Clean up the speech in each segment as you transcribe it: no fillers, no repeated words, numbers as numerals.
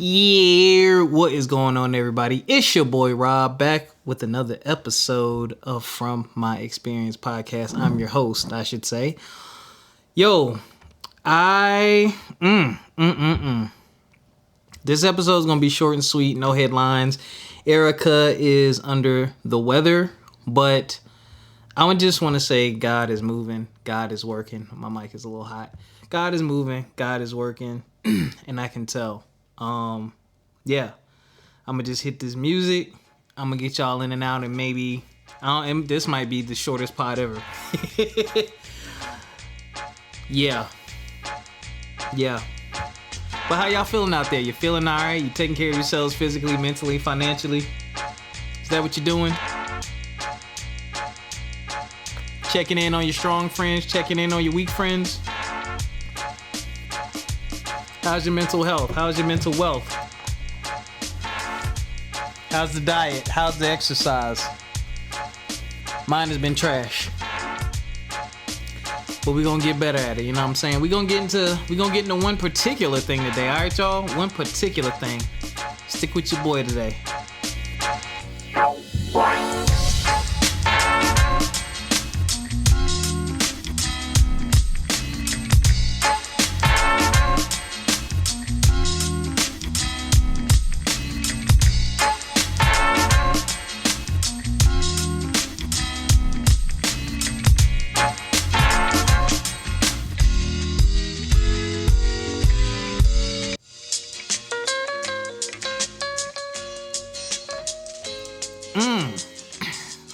Yeah, what is going on, everybody? It's your boy Rob back with another episode of From My Experience podcast. I'm your host, I should say. Yo, This episode is gonna be short and sweet, no headlines. Erica is under the weather, but I would just want to say God is moving, God is working. My mic is a little hot. God is moving, God is working, and I can tell. Yeah, I'm gonna just hit this music. I'm gonna get y'all in and out, and maybe this might be the shortest pod ever. yeah. But how y'all feeling out there? You feeling all right? You taking care of yourselves physically, mentally, financially? Is that what you're doing? Checking in on your strong friends, checking in on your weak friends. How's your mental health? How's your mental wealth? How's the diet? How's the exercise? Mine has been trash. But we're gonna get better at it, you know what I'm saying? We're gonna get into one particular thing today, alright y'all? One particular thing. Stick with your boy today.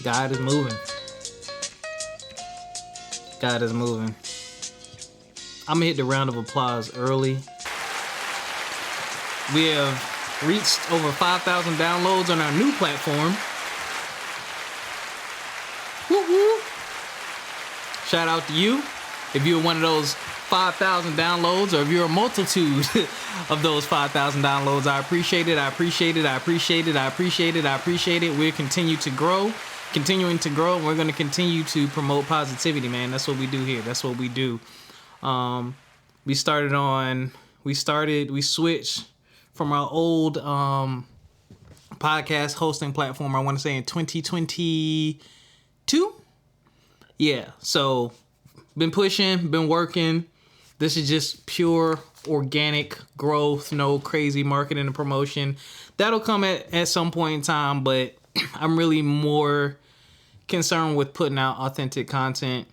God is moving. God is moving. I'm gonna hit the round of applause early. We have reached over 5,000 downloads on our new platform. Woo-hoo. Shout out to you. If you're one of those 5,000 downloads, or if you're a multitude of those 5,000 downloads, I appreciate it. I appreciate it. I appreciate it. I appreciate it. I appreciate it. We'll continuing to grow. We're going to continue to promote positivity, man. That's what we do here. That's what we do. We switched from our old podcast hosting platform, I want to say in 2022. Yeah. So been pushing, been working. This is just pure organic growth, no crazy marketing and promotion. That'll come at some point in time, but I'm really more concerned with putting out authentic content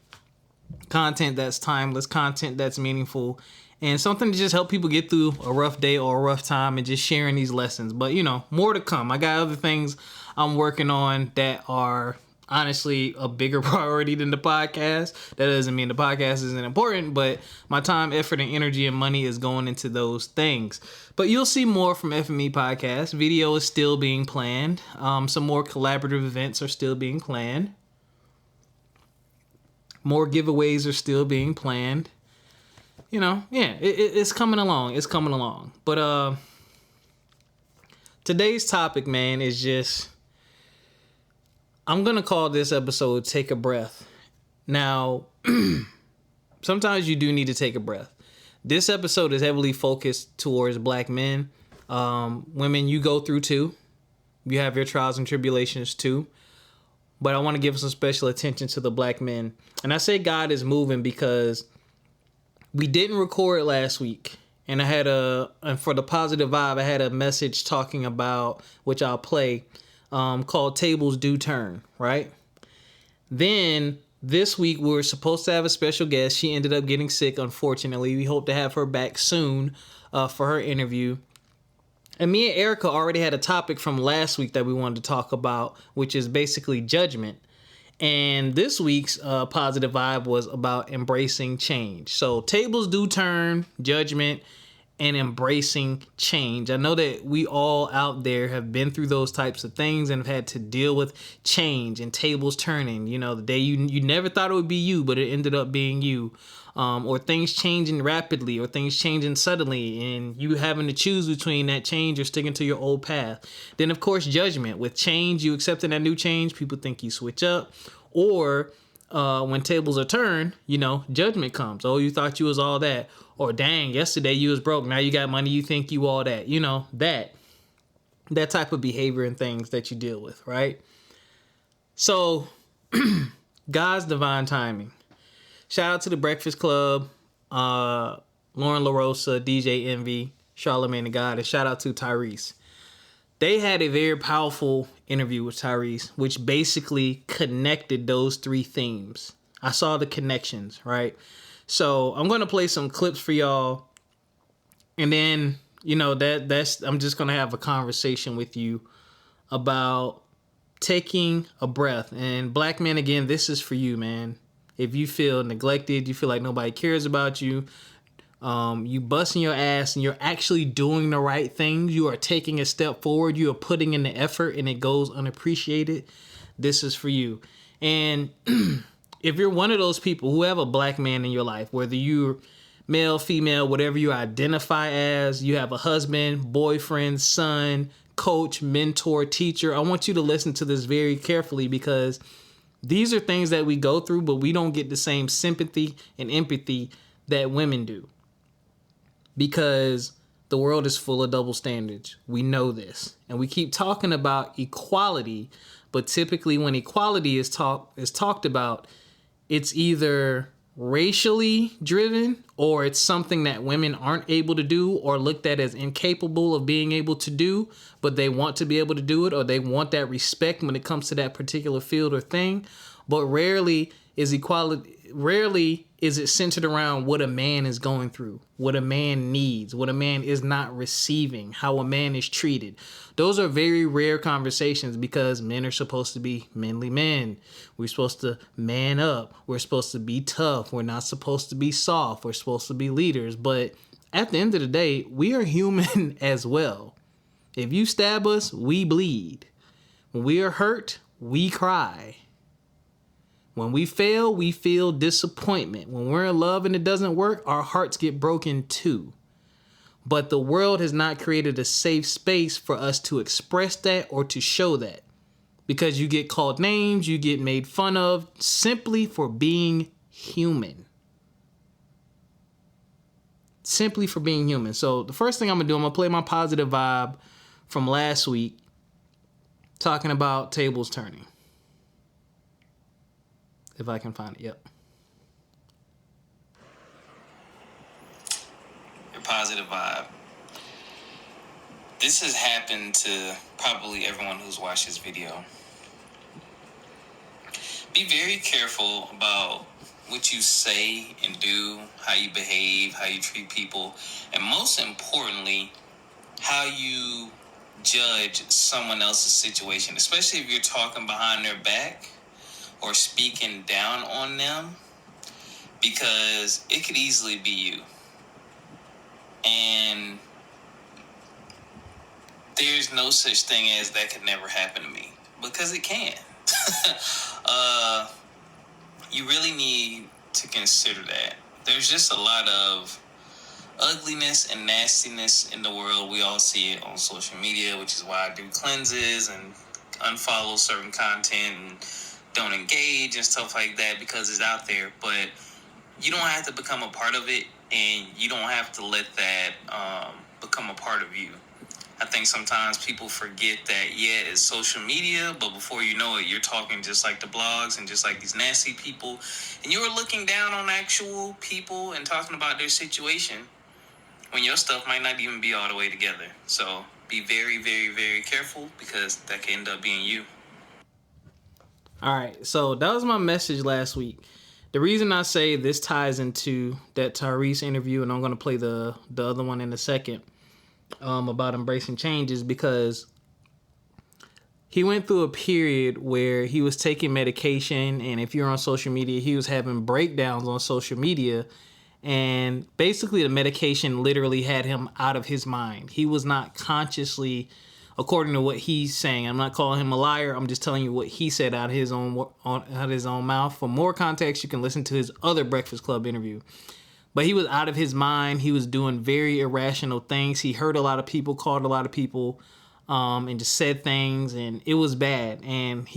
that's timeless, content that's meaningful, and something to just help people get through a rough day or a rough time, and just sharing these lessons. But more to come. I got other things I'm working on that are honestly a bigger priority than the podcast. That doesn't mean the podcast isn't important, but my time, effort, and energy and money is going into those things. But you'll see more from FME Podcast. Video is still being planned. Some more collaborative events are still being planned. More giveaways are still being planned. It's coming along. It's coming along. But today's topic, man, is just, I'm going to call this episode Take a Breath. Now, sometimes you do need to take a breath. This episode is heavily focused towards black men. Women, you go through too. You have your trials and tribulations too. But I want to give some special attention to the black men. And I say God is moving because we didn't record last week. And and for the positive vibe, I had a message talking about, which I'll play, called Tables Do Turn, right? Then this week we were supposed to have a special guest. She ended up getting sick, unfortunately. We hope to have her back soon for her interview. And me and Erica already had a topic from last week that we wanted to talk about, which is basically judgment. And this week's positive vibe was about embracing change. So tables do turn, judgment, and embracing change. I know that we all out there have been through those types of things and have had to deal with change and tables turning. The day you never thought it would be you, but it ended up being you. Or things changing rapidly, or things changing suddenly, and you having to choose between that change or sticking to your old path. Then, of course, judgment. With change, you accepting that new change, people think you switch up, or when tables are turned, you know, judgment comes. Oh, you thought you was all that. Or dang, yesterday you was broke. Now you got money. You think you all that. You know, that type of behavior and things that you deal with, right? So, God's divine timing. Shout out to the Breakfast Club, Lauren LaRosa, DJ Envy, Charlamagne the God, and shout out to Tyrese. They had a very powerful interview with Tyrese, which basically connected those three themes. I saw the connections, right? So I'm going to play some clips for y'all. And then, you know, that's I'm just going to have a conversation with you about taking a breath. And black men, again, this is for you, man. If you feel neglected, you feel like nobody cares about you, you busting your ass and you're actually doing the right things, you are taking a step forward, you are putting in the effort and it goes unappreciated, this is for you. And if you're one of those people who have a black man in your life, whether you're male, female, whatever you identify as, you have a husband, boyfriend, son, coach, mentor, teacher, I want you to listen to this very carefully, because these are things that we go through, but we don't get the same sympathy and empathy that women do. Because the world is full of double standards. We know this. And we keep talking about equality, but typically when equality is talked about, it's either racially driven or it's something that women aren't able to do or looked at as incapable of being able to do, but they want to be able to do it, or they want that respect when it comes to that particular field or thing. But rarely is it centered around what a man is going through, what a man needs, what a man is not receiving, how a man is treated. Those are very rare conversations, because men are supposed to be manly men. We're supposed to man up. We're supposed to be tough. We're not supposed to be soft. We're supposed to be leaders. But at the end of the day, we are human as well. If you stab us, we bleed. When we are hurt, we cry. When we fail, we feel disappointment. When we're in love and it doesn't work, our hearts get broken too. But the world has not created a safe space for us to express that or to show that. Because you get called names, you get made fun of simply for being human. Simply for being human. So the first thing I'm going to do, I'm going to play my positive vibe from last week, talking about tables turning. If I can find it, yep. Your positive vibe. This has happened to probably everyone who's watched this video. Be very careful about what you say and do, how you behave, how you treat people, and most importantly, how you judge someone else's situation, especially if you're talking behind their back or speaking down on them, because it could easily be you. And there's no such thing as that could never happen to me, because it can. You really need to consider that. There's just a lot of ugliness and nastiness in the world. We all see it on social media, which is why I do cleanses and unfollow certain content and don't engage and stuff like that, because it's out there. But you don't have to become a part of it, and you don't have to let that become a part of you. I think sometimes people forget that, yeah, it's social media, but before you know it, you're talking just like the blogs and just like these nasty people, and you're looking down on actual people and talking about their situation when your stuff might not even be all the way together. So be very, very, very careful, because that can end up being you. All right, so that was my message last week. The reason I say this ties into that Tyrese interview, and I'm going to play the other one in a second, about embracing change, is because he went through a period where he was taking medication, and if you're on social media, he was having breakdowns on social media, and basically the medication literally had him out of his mind. He was not consciously, according to what he's saying, I'm not calling him a liar, I'm just telling you what he said out of his own mouth. For more context, you can listen to his other Breakfast Club interview. But he was out of his mind. He was doing very irrational things. He hurt a lot of people, called a lot of people and just said things, and it was bad. And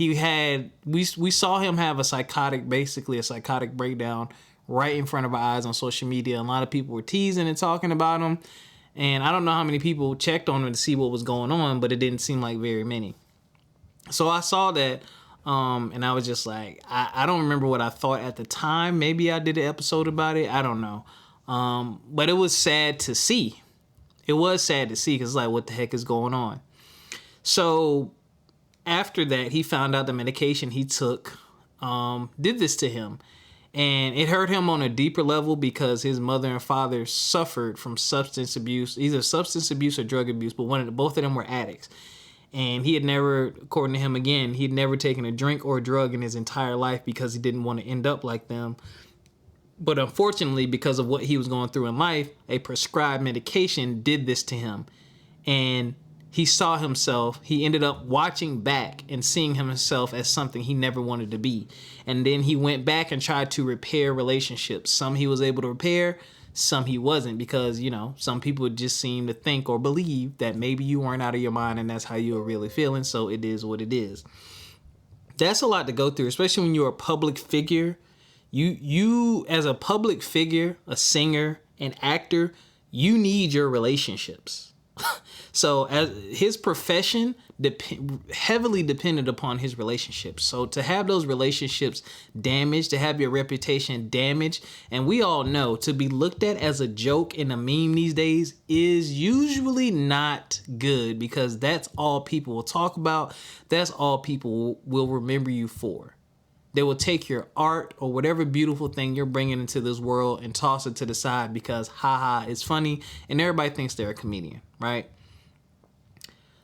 we saw him have a psychotic breakdown right in front of our eyes on social media. A lot of people were teasing and talking about him, and I don't know how many people checked on him to see what was going on, but it didn't seem like very many. So I saw that, and I was just like, I don't remember what I thought at the time. Maybe I did an episode about it. I don't know. But it was sad to see. It was sad to see, because like, what the heck is going on? So after that, he found out the medication he took did this to him. And it hurt him on a deeper level because his mother and father suffered from substance abuse, either substance abuse or drug abuse, but both of them were addicts. And he had never, according to him again, he'd never taken a drink or a drug in his entire life because he didn't want to end up like them. But unfortunately, because of what he was going through in life, a prescribed medication did this to him. And he saw himself, he ended up watching back and seeing himself as something he never wanted to be. And then he went back and tried to repair relationships. Some he was able to repair, some he wasn't, because, you know, some people just seem to think or believe that maybe you weren't out of your mind and that's how you were really feeling, so it is what it is. That's a lot to go through, especially when you're a public figure. You as a public figure, a singer, an actor, you need your relationships. So as his profession heavily depended upon his relationships. So to have those relationships damaged, to have your reputation damaged, and we all know to be looked at as a joke and a meme these days is usually not good, because that's all people will talk about. That's all people will remember you for. They will take your art or whatever beautiful thing you're bringing into this world and toss it to the side because, haha, it's funny, and everybody thinks they're a comedian, right?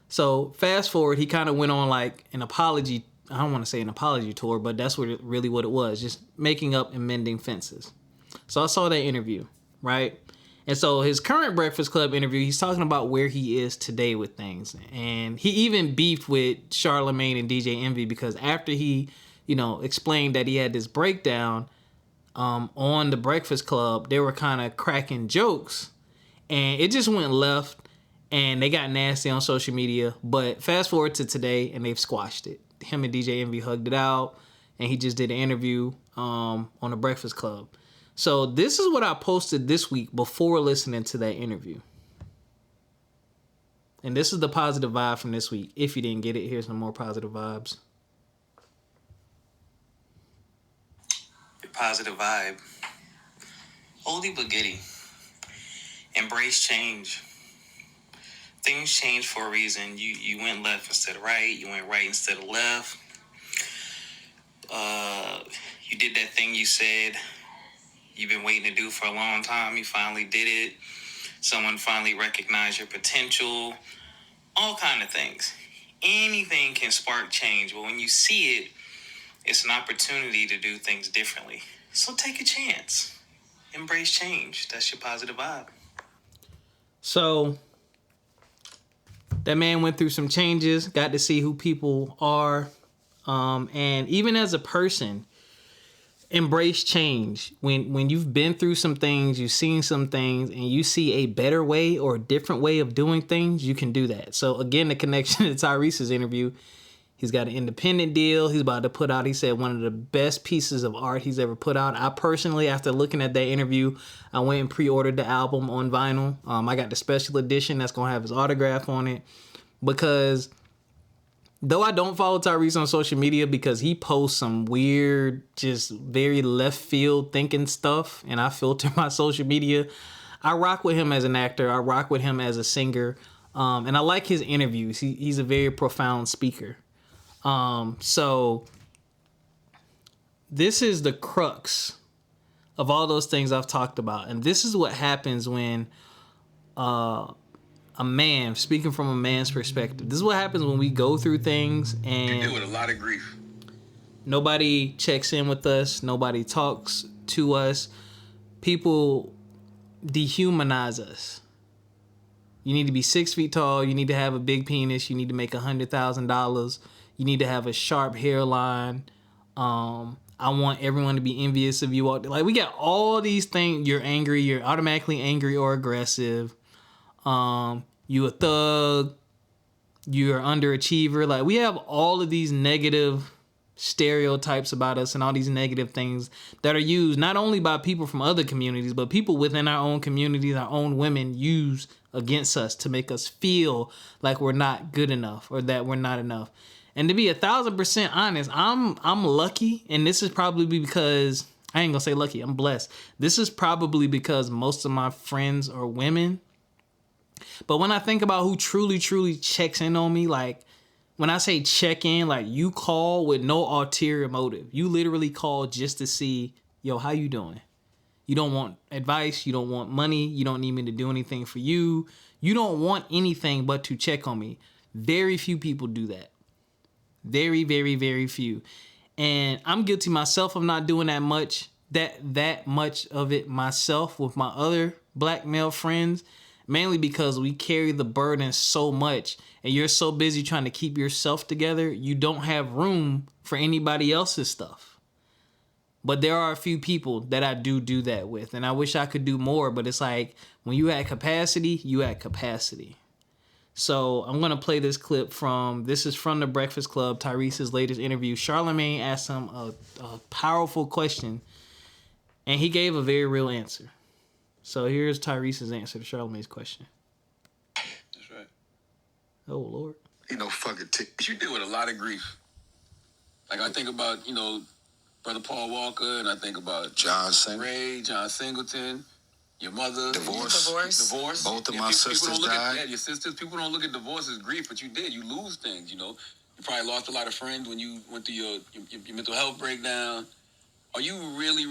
So fast forward, he kind of went on like an apology. I don't want to say an apology tour, but that's what it was, just making up and mending fences. So I saw that interview, right? And so his current Breakfast Club interview, he's talking about where he is today with things. And he even beefed with Charlamagne and DJ Envy because after he, you know, explained that he had this breakdown on the Breakfast Club, they were kind of cracking jokes, and it just went left. And they got nasty on social media. But fast forward to today, and they've squashed it. Him and DJ Envy hugged it out, and he just did an interview on the Breakfast Club. So this is what I posted this week before listening to that interview. And this is the positive vibe from this week. If you didn't get it, here's some more positive vibes. Your positive vibe. Oldie but goodie. Embrace change. Things change for a reason. You went left instead of right. You went right instead of left. You did that thing you said you've been waiting to do for a long time. You finally did it. Someone finally recognized your potential. All kind of things. Anything can spark change. But when you see it, it's an opportunity to do things differently. So take a chance. Embrace change. That's your positive vibe. So that man went through some changes, got to see who people are. And even as a person, embrace change. When you've been through some things, you've seen some things, and you see a better way or a different way of doing things, you can do that. So again, the connection to Tyrese's interview, he's got an independent deal. He's about to put out, he said, one of the best pieces of art he's ever put out. I personally, after looking at that interview, I went and pre-ordered the album on vinyl. I got the special edition that's going to have his autograph on it, because though I don't follow Tyrese on social media because he posts some weird, just very left field thinking stuff, and I filter my social media, I rock with him as an actor. I rock with him as a singer. And I like his interviews. He's a very profound speaker. So this is the crux of all those things I've talked about. And this is what happens when a man, speaking from a man's perspective, this is what happens when we go through things and you deal with a lot of grief. Nobody checks in with us. Nobody talks to us. People dehumanize us. You need to be 6 feet tall. You need to have a big penis. You need to make $100,000. You need to have a sharp hairline. I want everyone to be envious of you. Like, we got all these things. You're angry. You're automatically angry or aggressive. You a thug. you're an underachiever. Like, we have all of these negative stereotypes about us and all these negative things that are used not only by people from other communities, but people within our own communities, our own women use against us to make us feel like we're not good enough or that we're not enough. And to be 1,000% honest, I'm lucky, and this is probably because I ain't gonna say lucky, I'm blessed. This is probably because most of my friends are women. But when I think about who truly checks in on me, like, when I say check in, like, you call with no ulterior motive. You literally call just to see, yo, how you doing? You don't want advice. You don't want money. You don't need me to do anything for you. You don't want anything but to check on me. Very few people do that. Very, very, very few. And I'm guilty myself of not doing that much of it myself with my other black male friends. Mainly because we carry the burden so much and you're so busy trying to keep yourself together, you don't have room for anybody else's stuff. But there are a few people that I do that with, and I wish I could do more, but it's like when you at capacity, you at capacity. So I'm going to play this clip this is from The Breakfast Club, Tyrese's latest interview. Charlamagne asked him a powerful question, and he gave a very real answer. So here's Tyrese's answer to Charlamagne's question. That's right. Oh, Lord. Fucking you deal with a lot of grief. Like, I think about, Brother Paul Walker, and I think about John Singleton, your mother. Divorce. Both of my sisters died. Your sisters. People don't look at divorce as grief, but you did. You lose things, You probably lost a lot of friends when you went through your mental health breakdown. Are you really,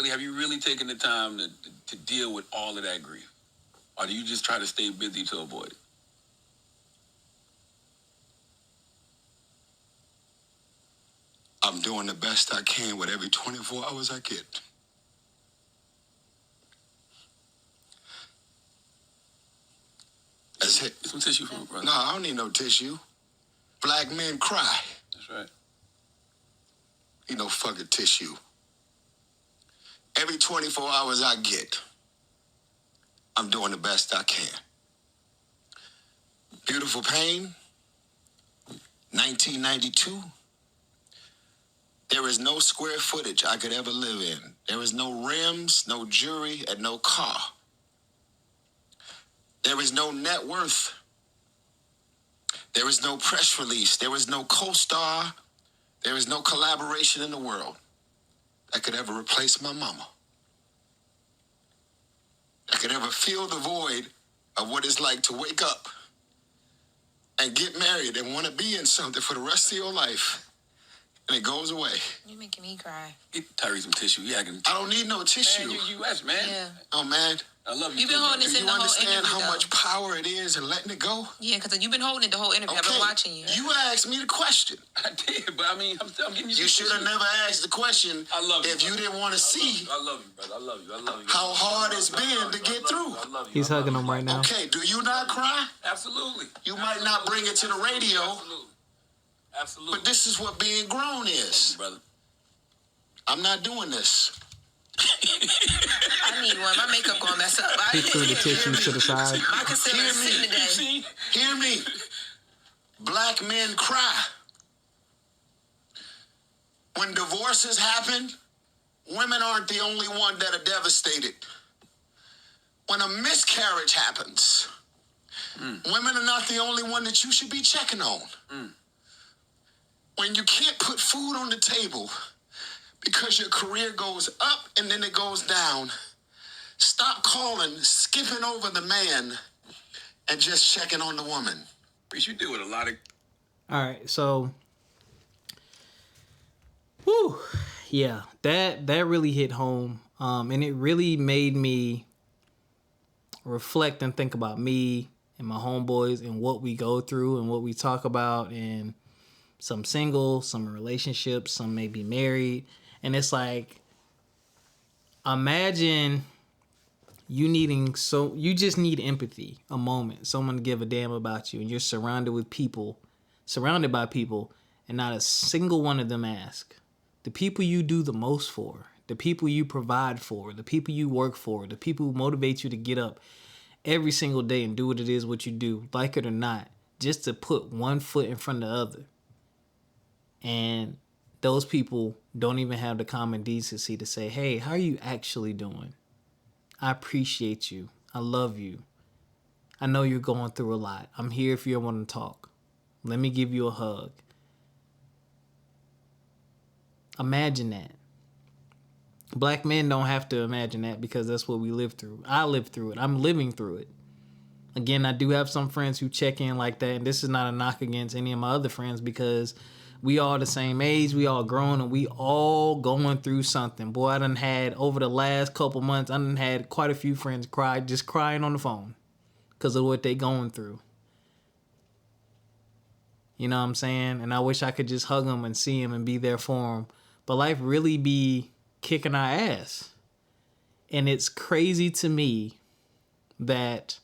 have you really taken the time to deal with all of that grief? Or do you just try to stay busy to avoid it? I'm doing the best I can with every 24 hours I get. That's it. Get some tissue for me, brother. No, I don't need no tissue. Black men cry. That's right. Fucking tissue. Every 24 hours I get, I'm doing the best I can. Beautiful Pain, 1992. There is no square footage I could ever live in. There is no rims, no jewelry, and no car. There is no net worth. There is no press release. There is no co-star. There is no collaboration in the world that could ever replace my mama. That could ever fill the void of what it's like to wake up and get married and want to be in something for the rest of your life. And it goes away. You're making me cry. Get Tyrese some tissue. I don't need no tissue. Man, you're U.S., man. Yeah. Oh, man. I love you. You've been holding this in the whole interview. You understand how much power it is in letting it go? Yeah, because you've been holding it the whole interview. I've been watching you. You asked me the question. I did, but I'm giving you. You should have never asked the question. I love you, if you didn't want to see. I love you, brother. I love you. How hard it's been to get through. I love you. He's hugging him right now. Okay, do you not cry? Absolutely. You might not bring it to the radio. Absolutely. But this is what being grown is. Brother. I'm not doing this. I need one. My makeup gonna mess up. He threw the tissues to the side. My concealer's sitting today. Hear me. Black men cry. When divorces happen, women aren't the only one that are devastated. When a miscarriage happens, women are not the only one that you should be checking on. When you can't put food on the table because your career goes up and then it goes down, stop calling, skipping over the man, and just checking on the woman. You deal with a lot of... All right, so... Whew, yeah, that really hit home. And it really made me reflect and think about me and my homeboys and what we go through and what we talk about. And some single, some in relationships, some may be married. And it's like, imagine you just need empathy, a moment, someone to give a damn about you, and you're surrounded by people, and not a single one of them ask. The people you do the most for, the people you provide for, the people you work for, the people who motivate you to get up every single day and do what it is what you do, like it or not, just to put one foot in front of the other. And those people don't even have the common decency to say, hey, how are you actually doing? I appreciate you. I love you. I know you're going through a lot. I'm here if you want to talk. Let me give you a hug. Imagine that. Black men don't have to imagine that because that's what we live through. I live through it. I'm living through it. Again, I do have some friends who check in like that, and this is not a knock against any of my other friends because we all the same age, we all grown, and we all going through something. Boy, I done had, over the last couple months, I done had quite a few friends cry, just crying on the phone because of what they going through. You know what I'm saying? And I wish I could just hug them and see them and be there for them. But life really be kicking our ass. And it's crazy to me that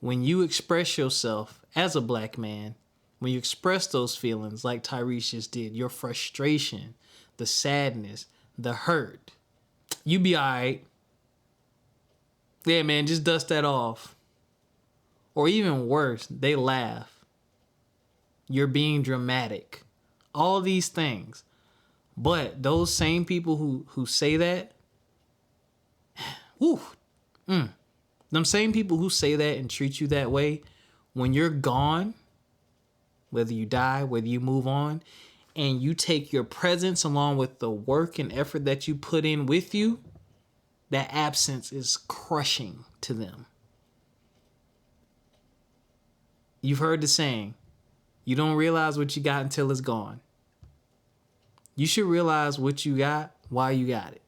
when you express yourself as a black man, when you express those feelings like Tyrese just did, your frustration, the sadness, the hurt, you be all right. Yeah, man, just dust that off. Or even worse, they laugh. You're being dramatic. All these things. But those same people who say that, them same people who say that and treat you that way, when you're gone, whether you die, whether you move on, and you take your presence along with the work and effort that you put in with you, that absence is crushing to them. You've heard the saying, you don't realize what you got until it's gone. You should realize what you got while you got it.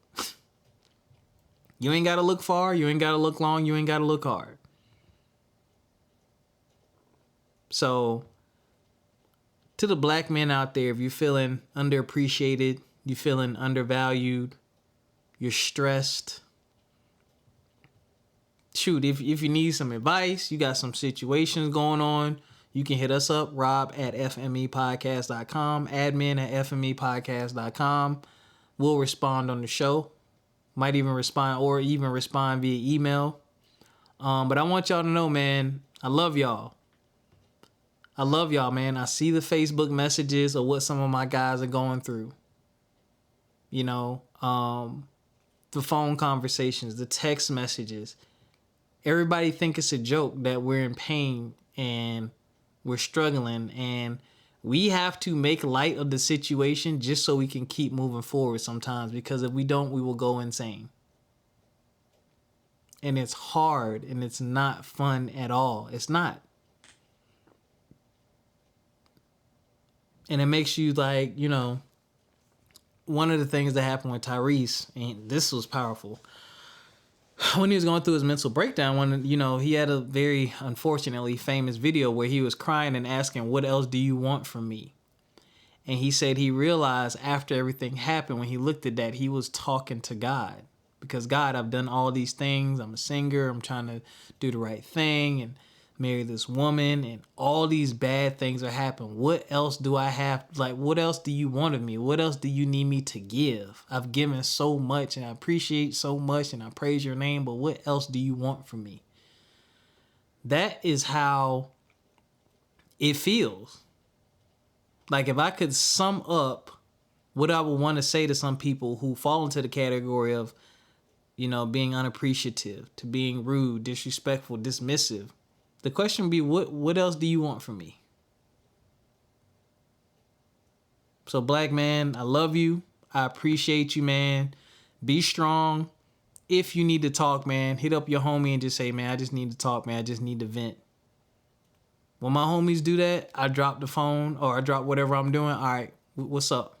You ain't got to look far. You ain't got to look long. You ain't got to look hard. So, to the black men out there, if you're feeling underappreciated, you're feeling undervalued, you're stressed, shoot, if you need some advice, you got some situations going on, you can hit us up, rob@fmepodcast.com, admin@fmepodcast.com. We'll respond on the show. Might even respond via email. But I want y'all to know, man, I love y'all. I love y'all, man. I see the Facebook messages of what some of my guys are going through. You know, the phone conversations, the text messages. Everybody think it's a joke that we're in pain and we're struggling, and we have to make light of the situation just so we can keep moving forward sometimes, because if we don't, we will go insane. And it's hard and it's not fun at all. It's not. And it makes you like, you know, one of the things that happened with Tyrese, and this was powerful, when he was going through his mental breakdown, when, you know, he had a very unfortunately famous video where he was crying and asking, what else do you want from me? And he said he realized after everything happened, when he looked at that, he was talking to God. Because, God, I've done all these things. I'm a singer. I'm trying to do the right thing and marry this woman, and all these bad things are happening. What else do I have? Like, what else do you want of me? What else do you need me to give? I've given so much, and I appreciate so much, and I praise your name, but what else do you want from me? That is how it feels. Like, if I could sum up what I would want to say to some people who fall into the category of, you know, being unappreciative, to being rude, disrespectful, dismissive, the question would be, what else do you want from me? So, black man, I love you. I appreciate you, man. Be strong. If you need to talk, man, hit up your homie and just say, man, I just need to talk, man. I just need to vent. When my homies do that, I drop the phone or I drop whatever I'm doing. All right, what's up?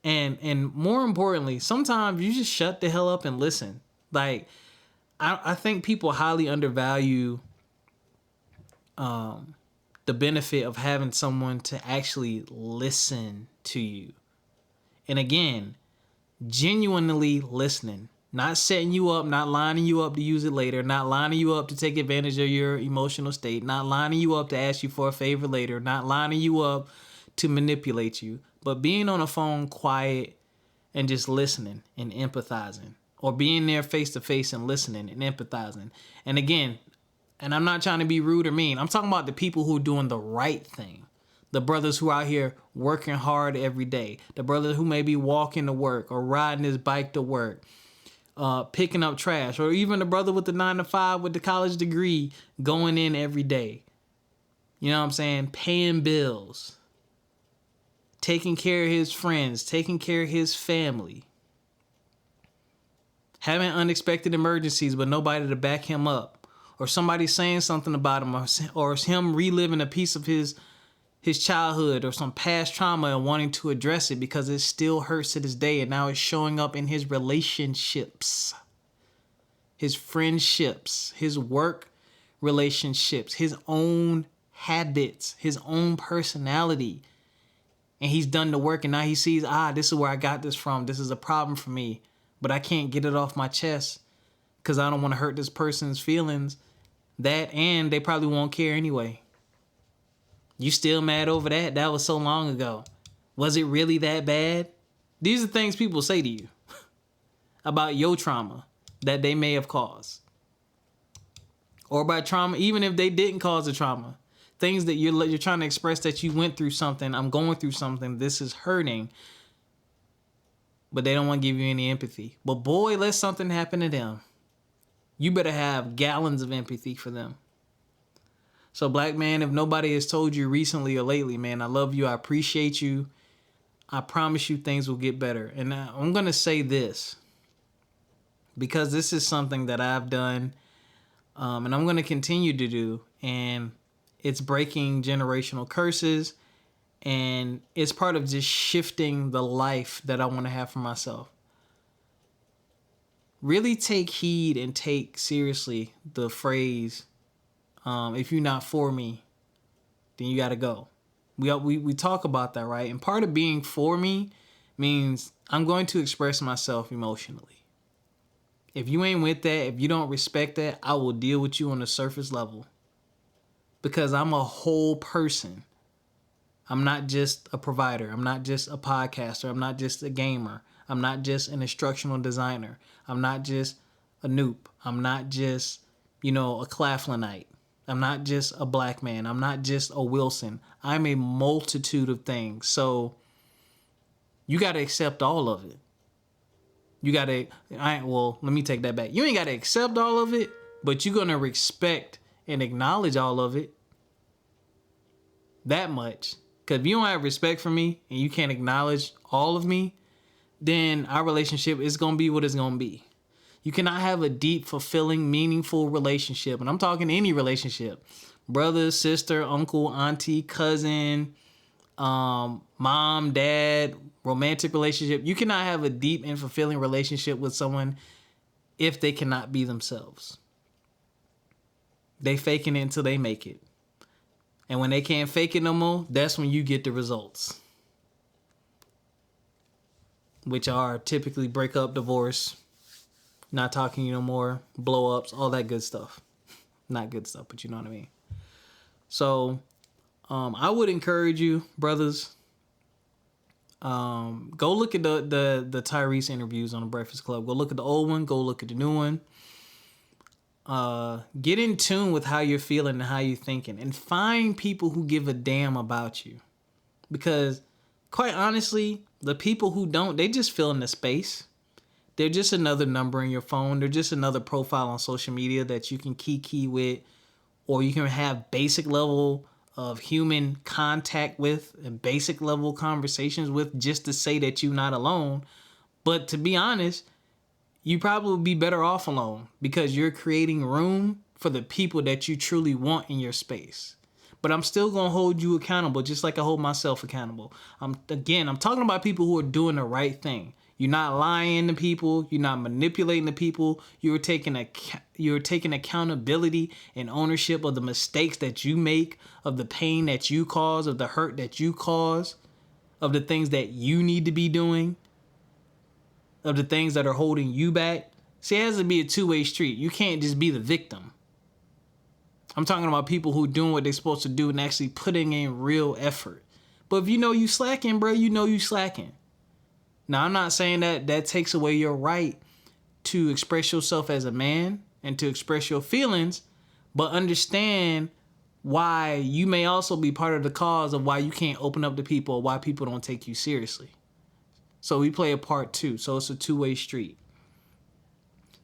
And more importantly, sometimes you just shut the hell up and listen. Like, I think people highly undervalue the benefit of having someone to actually listen to you. And again, genuinely listening. Not setting you up, not lining you up to use it later, not lining you up to take advantage of your emotional state, not lining you up to ask you for a favor later, not lining you up to manipulate you, but being on a phone quiet and just listening and empathizing. Or being there face to face and listening and empathizing. And again, And I'm not trying to be rude or mean. I'm talking about the people who are doing the right thing. The brothers who are out here working hard every day. The brother who may be walking to work or riding his bike to work, picking up trash. Or even the brother with the 9-to-5 with the college degree going in every day. You know what I'm saying? Paying bills. Taking care of his friends. Taking care of his family. Having unexpected emergencies but nobody to back him up. Or somebody saying something about him. Or him reliving a piece of his childhood or some past trauma and wanting to address it because it still hurts to this day. And now it's showing up in his relationships. His friendships. His work relationships. His own habits. His own personality. And he's done the work and now he sees, this is where I got this from. This is a problem for me. But I can't get it off my chest because I don't want to hurt this person's feelings. That and they probably won't care anyway. You still mad over that? That was so long ago. Was it really that bad? These are things people say to you about your trauma that they may have caused. Or by trauma, even if they didn't cause the trauma. Things that you're trying to express that you went through something. I'm going through something. This is hurting. But they don't want to give you any empathy. But boy, let something happen to them. You better have gallons of empathy for them. So black man, if nobody has told you recently or lately, man, I love you. I appreciate you. I promise you things will get better. And I'm going to say this because this is something that I've done and I'm going to continue to do. And it's breaking generational curses. And it's part of just shifting the life that I want to have for myself. Really take heed and take seriously the phrase, if you're not for me, then you got to go. We talk about that, right? And part of being for me means I'm going to express myself emotionally. If you ain't with that, if you don't respect that, I will deal with you on the surface level. Because I'm a whole person. I'm not just a provider. I'm not just a podcaster. I'm not just a gamer. I'm not just an instructional designer. I'm not just a noob. I'm not just, a Claflinite. I'm not just a black man. I'm not just a Wilson. I'm a multitude of things. So you got to accept all of it. Let me take that back. You ain't got to accept all of it, but you're going to respect and acknowledge all of it. That much. Because if you don't have respect for me and you can't acknowledge all of me, then our relationship is going to be what it's going to be. You cannot have a deep, fulfilling, meaningful relationship. And I'm talking any relationship. Brother, sister, uncle, auntie, cousin, mom, dad, romantic relationship. You cannot have a deep and fulfilling relationship with someone if they cannot be themselves. They faking it until they make it. And when they can't fake it no more, that's when you get the results. Which are typically breakup, divorce, not talking to you no more, blow ups, all that good stuff. Not good stuff, but you know what I mean. So I would encourage you, brothers, go look at the Tyrese interviews on the Breakfast Club. Go look at the old one. Go look at the new one. Get in tune with how you're feeling and how you're thinking. And find people who give a damn about you. Because, quite honestly, the people who don't, they just fill in the space. They're just another number in your phone. They're just another profile on social media that you can key with. Or you can have basic level of human contact with and basic level conversations with just to say that you're not alone. But to be honest, you probably would be better off alone because you're creating room for the people that you truly want in your space. But I'm still going to hold you accountable just like I hold myself accountable. I'm talking about people who are doing the right thing. You're not lying to people. You're not manipulating the people. You're taking accountability and ownership of the mistakes that you make, of the pain that you cause, of the hurt that you cause, of the things that you need to be doing, of the things that are holding you back. See, it has to be a two-way street. You can't just be the victim. I'm talking about people who are doing what they're supposed to do and actually putting in real effort. But if you know you slacking, bro, you know you slacking. Now, I'm not saying that takes away your right to express yourself as a man and to express your feelings, but understand why you may also be part of the cause of why you can't open up to people, why people don't take you seriously. So we play a part too. So it's a two-way street.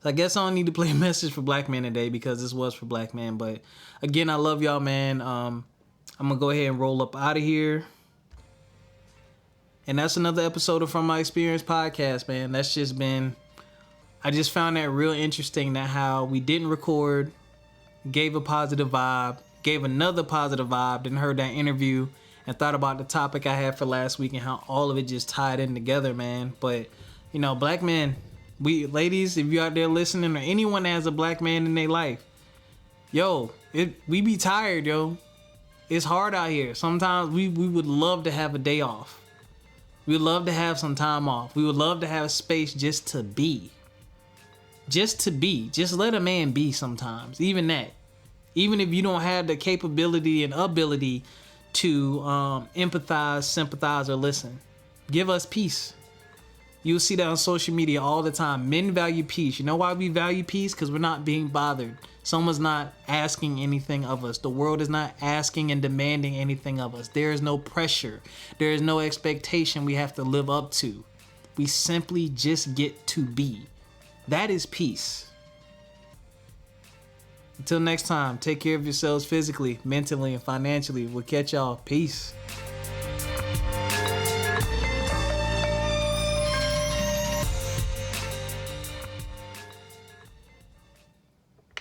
I guess I don't need to play a message for black men today because this was for black men. But again, I love y'all, man. I'm going to go ahead and roll up out of here. And that's another episode of From My Experience podcast, man. That's just been, I just found that real interesting that how we didn't record, gave a positive vibe, gave another positive vibe, then heard that interview and thought about the topic I had for last week and how all of it just tied in together, man. But, you know, black men, ladies, if you're out there listening, or anyone that has a black man in their life, yo, we be tired, yo. It's hard out here. Sometimes we would love to have a day off. We would love to have some time off. We would love to have space just to be. Just to be. Just let a man be sometimes. Even that. Even if you don't have the capability and ability to empathize, sympathize, or listen. Give us peace. You'll see that on social media all the time. Men value peace. You know why we value peace? Because we're not being bothered. Someone's not asking anything of us. The world is not asking and demanding anything of us. There is no pressure. There is no expectation we have to live up to. We simply just get to be. That is peace. Until next time, take care of yourselves physically, mentally, and financially. We'll catch y'all. Peace.